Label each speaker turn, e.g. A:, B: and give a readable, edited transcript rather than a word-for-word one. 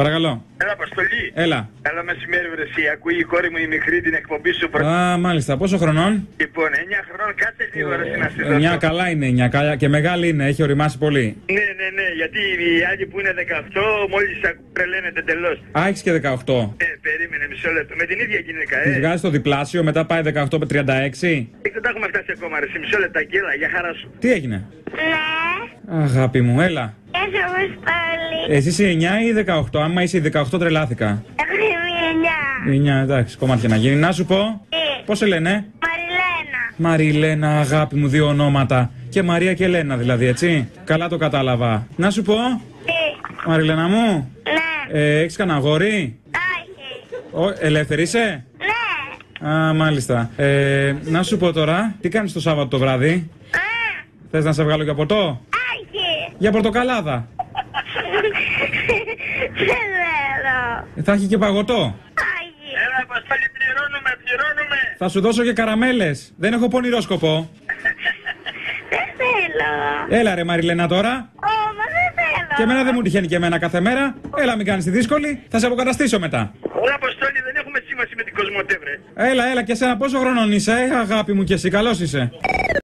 A: Παρακαλώ.
B: Έλα, Αποστολή.
A: Έλα.
B: Καλό μεσημέρι, βρε. Εσύ ακούει η κόρη μου η μικρή την εκπομπή σου.
A: Α, μάλιστα. Πόσο χρονών?
B: Λοιπόν, 9 χρονών, κάτσε λίγο ρε να στη δώσω.
A: 9 καλά είναι, 9 και μεγάλη είναι, έχει οριμάσει πολύ.
B: Ναι, γιατί οι άλλοι που είναι 18 μόλις τρελαίνεται τελώς.
A: Α, έχεις και 18.
B: Περίμενε μισό λεπτό. Με την ίδια γυναίκα,
A: Τη βγάζει το διπλάσιο, μετά πάει 18 με 36.
B: Δεν τα έχουμε φτάσει ακόμα, ρε. Μισό λεπτό, γέλα, για χαρά σου.
A: Τι έγινε?
C: Ναι.
A: Αγάπη μου, έλα.
C: Γεια σου, Αποστόλη.
A: Εσύ είσαι 9 ή 18? Άμα είσαι 18 τρελάθηκα.
C: Έχω 9.
A: 9, εντάξει, κομμάτια να γίνει. Να σου πω.
C: Τι?
A: Πώς σε λένε?
C: Μαριλένα.
A: Μαριλένα, αγάπη μου, δύο ονόματα. Και Μαρία και Ελένα δηλαδή, έτσι. Καλά το κατάλαβα. Να σου πω.
C: Τι?
A: Μαριλένα μου.
C: Ναι.
A: Έχεις κανένα αγόρι?
C: Όχι.
A: Ελεύθερη είσαι?
C: Ναι.
A: Α, μάλιστα. Να σου πω τώρα, τι κάνεις το Σάββατο το βράδυ? Θες να σε βγάλω για ποτό?
C: Όχι.
A: Για πορτοκαλάδα.
C: Δεν θέλω.
A: Θα έχει και παγωτό.
C: Όχι.
B: Έλα, Αποστολή, πληρώνουμε.
A: Θα σου δώσω και καραμέλες. Δεν έχω πονηρόσκοπο.
C: Δεν θέλω.
A: Έλα ρε Μαριλένα τώρα.
C: Όμως δεν θέλω.
A: Και εμένα δεν μου τυχαίνει και εμένα κάθε μέρα. Έλα, μην κάνεις τη δύσκολη. Θα σε αποκαταστήσω μετά.
B: Όλα, Αποστολή, δεν έχουμε σήμαση με την Κοσμοτέ, βρε.
A: Έλα και εσένα πόσο χρονών είσαι, αγάπη μου, και εσύ καλός είσαι?